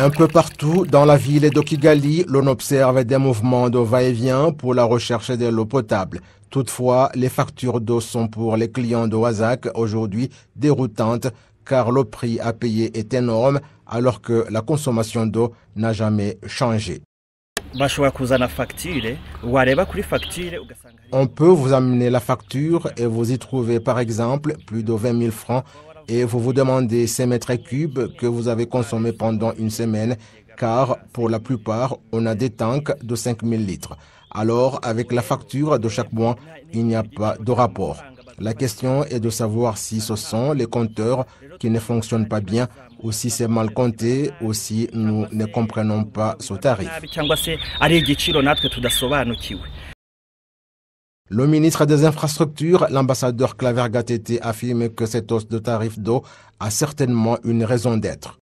Un peu partout dans la ville de Kigali, l'on observe des mouvements de va-et-vient pour la recherche de l'eau potable. Toutefois, les factures d'eau sont pour les clients de WASAC aujourd'hui déroutantes car le prix à payer est énorme alors que la consommation d'eau n'a jamais changé. On peut vous amener la facture et vous y trouvez par exemple plus de 20 000 francs et vous vous demandez ces mètres cubes que vous avez consommés pendant une semaine car pour la plupart on a des tanks de 5 000 litres. Alors avec la facture de chaque mois, il n'y a pas de rapport. La question est de savoir si ce sont les compteurs qui ne fonctionnent pas bien ou si c'est mal compté ou si nous ne comprenons pas ce tarif. Le ministre des Infrastructures, l'ambassadeur Claver Gatete, affirme que cette hausse de tarif d'eau a certainement une raison d'être.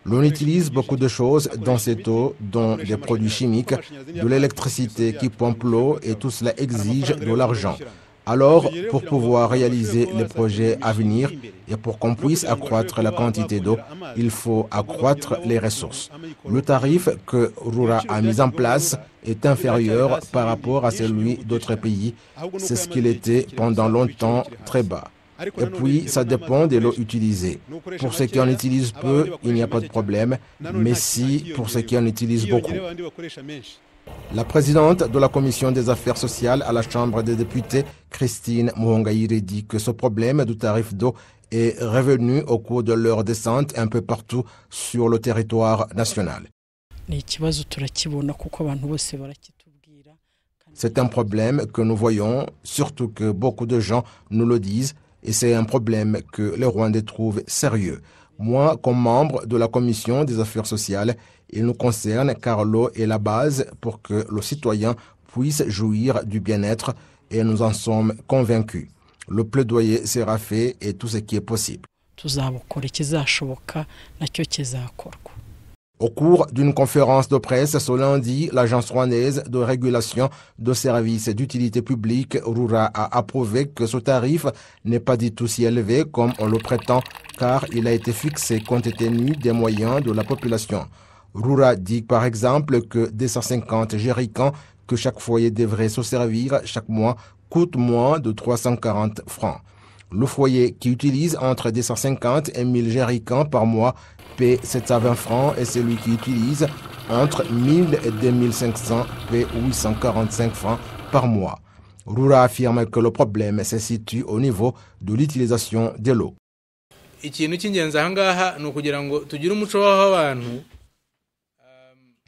L'on utilise beaucoup de choses dans cette eau, dont des produits chimiques, de l'électricité qui pompe l'eau et tout cela exige de l'argent. Alors, pour pouvoir réaliser les projets à venir et pour qu'on puisse accroître la quantité d'eau, il faut accroître les ressources. Le tarif que Rura a mis en place est inférieur par rapport à celui d'autres pays. C'est ce qu'il était pendant longtemps très bas. Et puis, ça dépend de l'eau utilisée. Pour ceux qui en utilisent peu, il n'y a pas de problème, mais si pour ceux qui en utilisent beaucoup. La présidente de la Commission des affaires sociales à la Chambre des députés, Christine Muhongayire, dit que ce problème du tarif d'eau est revenu au cours de leur descente un peu partout sur le territoire national. C'est un problème que nous voyons, surtout que beaucoup de gens nous le disent, et c'est un problème que les Rwandais trouvent sérieux. Moi, comme membre de la Commission des affaires sociales, il nous concerne car l'eau est la base pour que le citoyen puisse jouir du bien-être et nous en sommes convaincus. Le plaidoyer sera fait et tout ce qui est possible. Au cours d'une conférence de presse ce lundi, l'Agence rwandaise de régulation de services d'utilité publique, RURA, a approuvé que ce tarif n'est pas du tout si élevé comme on le prétend, car il a été fixé compte tenu des moyens de la population. RURA dit par exemple que 250 jerrycans que chaque foyer devrait se servir chaque mois coûtent moins de 340 francs. Le foyer qui utilise entre 250 et 1000 jerrycans par mois paie 720 francs et celui qui utilise entre 1000 et 2500 paie 845 francs par mois. Rura affirme que le problème se situe au niveau de l'utilisation de l'eau.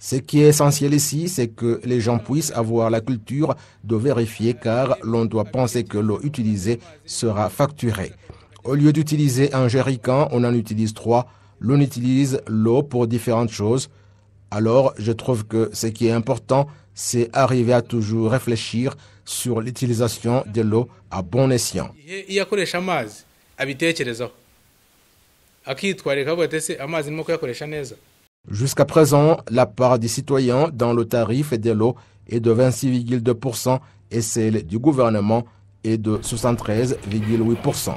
Ce qui est essentiel ici, c'est que les gens puissent avoir la culture de vérifier car l'on doit penser que l'eau utilisée sera facturée. Au lieu d'utiliser un jerrycan, on en utilise 3. L'on utilise l'eau pour différentes choses. Alors, je trouve que ce qui est important, c'est arriver à toujours réfléchir sur l'utilisation de l'eau à bon escient. Jusqu'à présent, la part des citoyens dans le tarif de l'eau est de 26,2% et celle du gouvernement est de 73,8%.